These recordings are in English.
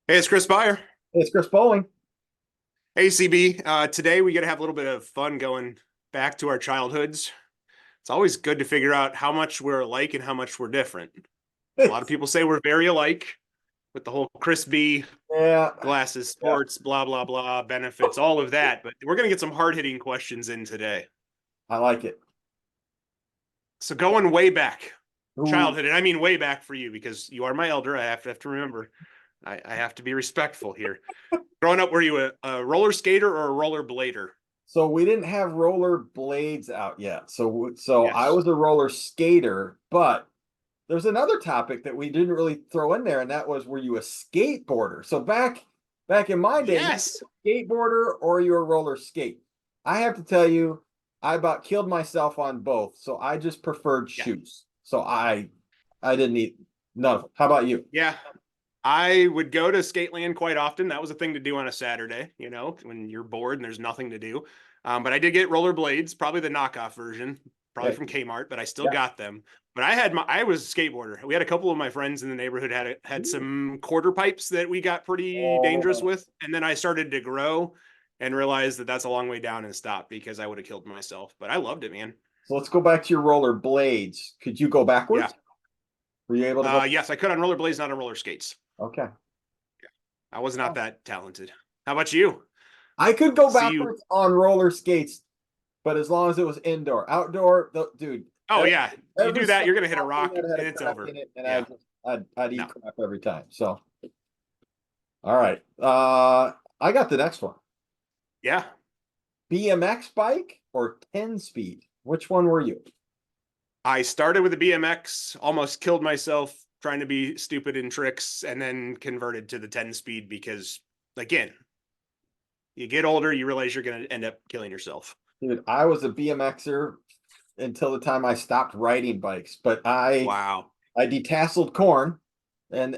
Hey, it's Chris Byer. It's Chris Bowling. Hey, CB. Today we got to have a little bit of fun going back to our childhoods. It's always good to figure out how much we're alike and how much we're different. A lot of people say we're very alike with the whole Chris B, Yeah, glasses, yeah, sports, blah, blah, blah, benefits, all of that. But we're going to get some hard-hitting questions in today. I like it. So going way back, Ooh, childhood, and I mean way back for you because you are my elder. I have to remember. I have to be respectful here. Growing up, were you a roller skater or a roller blader? so we didn't have roller blades out yet. So I Yes. was a roller skater, but there's another topic that we didn't really throw in there, and that was were you a skateboarder? So back in my day, you Yes. were a skateboarder or you were a roller skate. I have to tell you, I about killed myself on both. So I just preferred Yeah. shoes. So I didn't need none of them. How about you? Yeah. I would go to Skateland quite often. That was a thing to do on a Saturday, when you're bored and there's nothing to do. But I did get rollerblades, probably the knockoff version, probably Yeah, from Kmart, but I still yeah. got them. But I was a skateboarder. We had a couple of my friends in the neighborhood had some quarter pipes that we got pretty dangerous Oh, with, and then I started to grow and realized that that's a long way down and stopped because I would have killed myself. But I loved it, man. so let's go back to your roller blades. Could you go Yeah. backwards? Were you able to go? Yes, I could on rollerblades, not on roller skates. Okay. I was not that talented. How about you? I could go See you. backwards on roller skates, but as long as it was indoor. Outdoor, dude, Oh every, yeah, you every do that, you're gonna hit a sidewalk we rock had a and it's crack over. in it, and Yeah, I'd eat no, crap every time. So, all right. I got the next one. yeah. BMX bike or 10 speed? Which one were you? I started with a BMX, almost killed myself trying to be stupid in tricks, and then converted to the 10 speed because, again, you get older, you realize you're gonna end up killing yourself. Dude, I was a BMXer until the time I stopped riding bikes, but I Wow. I detasseled corn, Yep.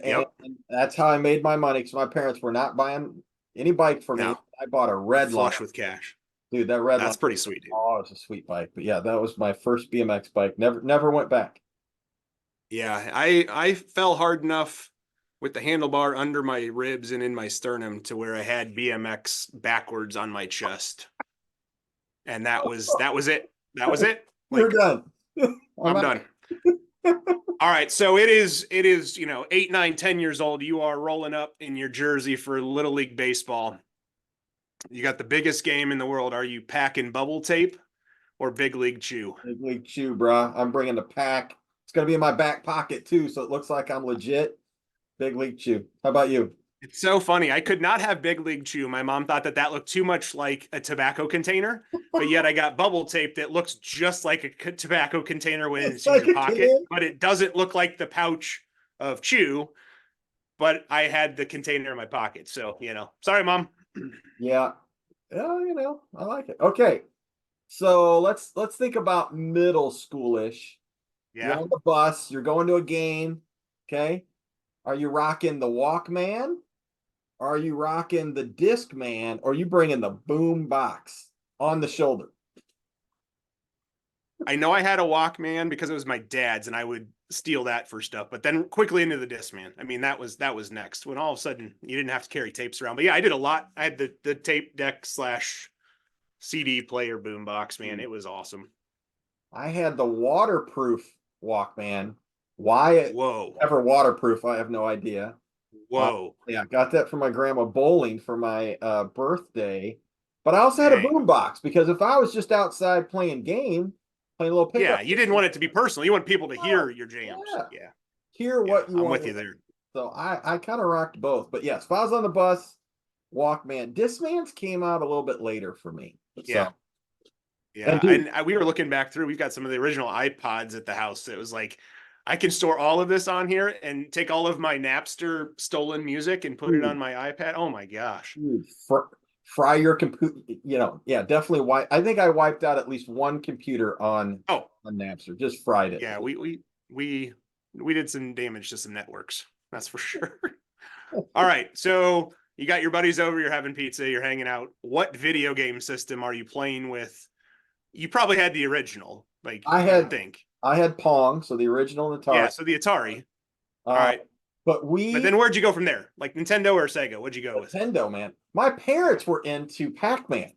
and that's how I made my money because my parents were not buying any bike for me. No, I bought a red line, flush with cash. dude. That red line, That's pretty sweet, dude. oh, it was a sweet bike. But yeah, that was my first BMX bike. Never went back. Yeah, I fell hard enough with the handlebar under my ribs and in my sternum to where I had BMX backwards on my chest. And that was it. That was it. You're Like done. I'm I'm out. done. All right, so it is 8, 9, 10 years old. You are rolling up in your jersey for Little League baseball. You got the biggest game in the world. Are you packing bubble tape or big league chew? Big league chew, bro. I'm bringing the pack. It's gonna be in my back pocket too, so it looks like I'm legit. Big league chew. How about you? It's so funny. I could not have big league chew. My mom thought that that looked too much like a tobacco container, but yet I got bubble tape that looks just like a tobacco container when It's it's in like your a pocket, kid. but it doesn't look like the pouch of chew. But I had the container in my pocket, so sorry, mom. Yeah. Yeah, I like it. Okay. So let's think about middle schoolish. You're Yeah, on the bus, you're going to a game. Okay. Are you rocking the Walkman? Are you rocking the Discman? Or are you bringing the boom box on the shoulder? I know I had a Walkman because it was my dad's, and I would steal that for stuff. But then quickly into the Discman. I mean, that was next when all of a sudden you didn't have to carry tapes around. But yeah, I did a lot. I had the tape deck slash CD player boombox. Man, it was awesome. I had the waterproof Walkman. Why it Whoa, ever waterproof, I have no idea. Uh, whoa, yeah, got that from my grandma bowling for my birthday. But I also had a dang. boom box because if I was just outside playing a little Yeah, pickup you didn't game, want it to be personal. You want people to hear oh, your jams. yeah, Yeah, hear yeah, what you I'm want with to you hear. there. So I kind of rocked both. But yes, if I was on the bus, Walkman. Discmans came out a little bit later for me. Yeah, So, and yeah. dude, And we were looking back through. We've got some of the original iPods at the house. It was like I can store all of this on here and take all of my Napster stolen music and put it on dude, my iPad. Oh my gosh. dude, fry your computer. Yeah, definitely. I think I wiped out at least one computer Oh on Napster. Just fried it. yeah, we we did some damage to some networks. That's for sure. All right, so you got your buddies over. You're having pizza. You're hanging out. What video game system are you playing with? You probably had the original, like I I would had think. I had Pong, so the original Yeah, Atari. so the Atari. All Uh, right. But But then where'd you go from there? Like Nintendo or Sega? What'd you go with? Nintendo, man. My parents were into Pac-Man.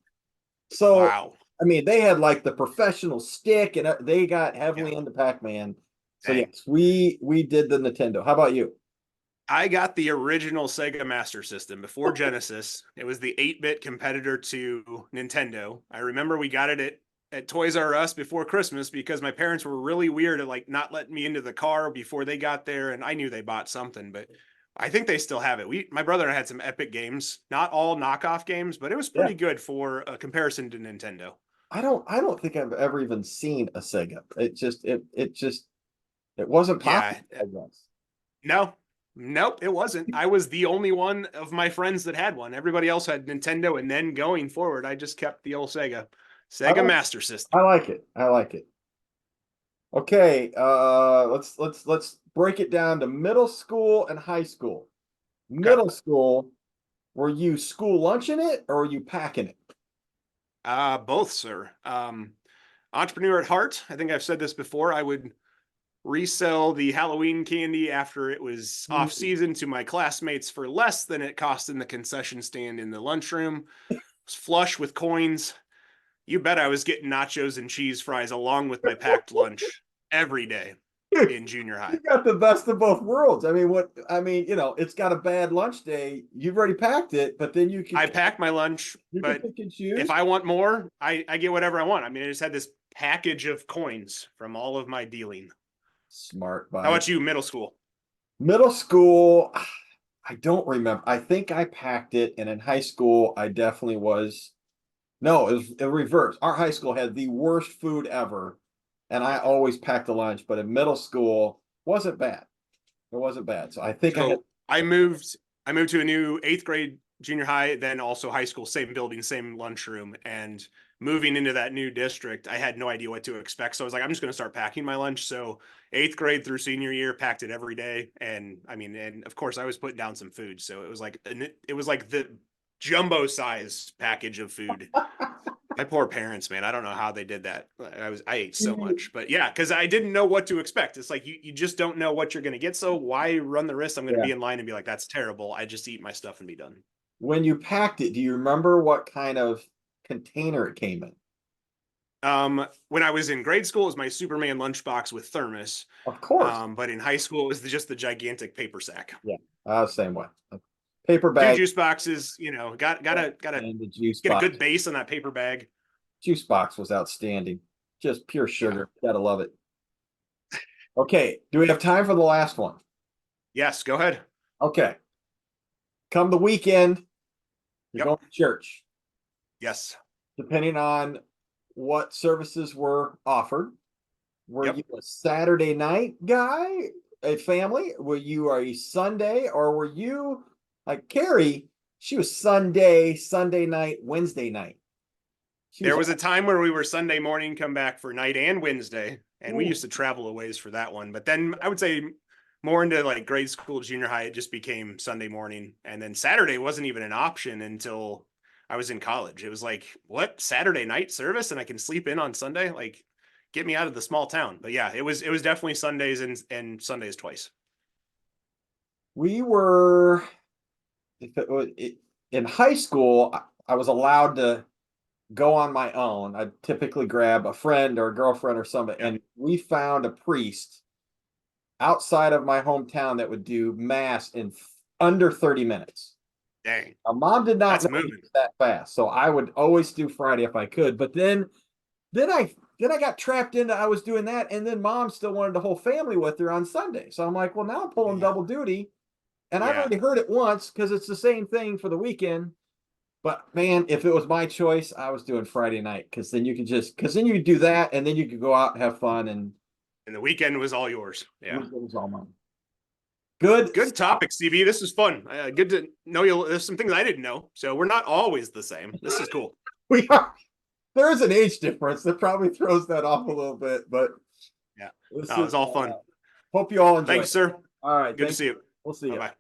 So, Wow. I mean, they had like the professional stick and they got Yeah. heavily into Pac-Man. So Dang. yes, we did the Nintendo. How about you? I got the original Sega Master System before Genesis. It was the 8-bit competitor to Nintendo. I remember we got it at Toys R Us before Christmas because my parents were really weird at like not letting me into the car before they got there, and I knew they bought something, but I think they still have it. My brother and I had some epic games, not all knockoff games, but it was Yeah. pretty good for a comparison to Nintendo. I don't think I've ever even seen a Sega. It wasn't Yeah, popular, I guess. no, nope, it wasn't. I was the only one of my friends that had one. Everybody else had Nintendo, and then going forward, I just kept the old I Sega like Master System. I like it. I like it. Okay, let's break it down to middle school and high school. Okay. Middle school, were you school lunching it or were you packing it? Both, sir. Entrepreneur at heart. I think I've said this before. I would resell the Halloween candy after it was off Mm. season to my classmates for less than it cost in the concession stand in the lunchroom. Was flush with coins. You bet I was getting nachos and cheese fries along with my packed lunch every day in junior high. You got the best of both worlds. It's got a bad lunch day. You've already packed it, but then I pack my lunch, you can but pick and if choose. I want more, I get whatever I want. I mean, I just had this package of coins from all of my dealing. Smart How buy. about you, middle school? Middle school, I don't remember. I think I packed it, and in high school, I definitely was. No, it was the reverse. Our high school had the worst food ever, and I always packed a lunch. But in middle school, wasn't bad. It wasn't bad. So I think I had. So I moved to a new 8th grade junior high, then also high school, same building, same lunchroom. And moving into that new district, I had no idea what to expect. So I was like, I'm just going to start packing my lunch. So 8th grade through senior year, packed it every day. And I mean, and of course I was putting down some food. So it was like the jumbo size package of food. My poor parents, man. I don't know how they did that. I ate so much, but yeah, because I didn't know what to expect. It's like you just don't know what you're gonna get. So why run the risk? I'm gonna Yeah. be in line and be like, that's terrible. I just eat my stuff and be done. When you packed it, do you remember what kind of container it came in? When I was in grade school, it was my Superman lunchbox with thermos. Of course. But in high school, it was just the gigantic paper sack. Yeah, same way. Paper Two bag juice boxes, gotta and the juice get a box. good base on that paper bag. Juice box was outstanding. Just pure Yeah. sugar. Gotta love it. Okay, do we have time for the last one? Yes, go ahead. Okay. Come the weekend, you're Yep. going to church. Yes. Depending on what services were offered. Were Yep. you a Saturday night guy, a family? Were you a Sunday, or were you like Carrie? She was Sunday night, Wednesday night. She There was was a time where we were Sunday morning, come back for night and Wednesday, and we Ooh. used to travel a ways for that one. But then I would say more into like grade school, junior high, it just became Sunday morning. And then Saturday wasn't even an option until I was in college. It was like, what, Saturday night service? And I can sleep in on Sunday? Like, get me out of the small town. But yeah, it was definitely Sundays and Sundays twice. We were if it was in high school. I was allowed to go on my own. I'd typically grab a friend or a girlfriend or somebody, Yeah. and we found a priest outside of my hometown that would do mass in under 30 minutes. Dang. My mom did not That's know he moving. was that fast, so I would always do Friday if I could. But then I got trapped into I was doing that, and then mom still wanted the whole family with her on Sunday. So I'm like, well, now I'm pulling Yeah. double duty, and I've Yeah. already heard it once because it's the same thing for the weekend. But man, if it was my choice, I was doing Friday night because then you could do that, and then you could go out and have fun, and And the weekend was all yours. Yeah. it was all mine. Good. Good topic, CB. This is fun. Good to know you. There's some things I didn't know, so we're not always the same. This is cool. We are. There is an age difference that probably throws that off a little bit, but Yeah. this No, is it's all fun. hope you all enjoy Thanks, it. sir. All right, Good to thank see you. We'll see Bye you. bye.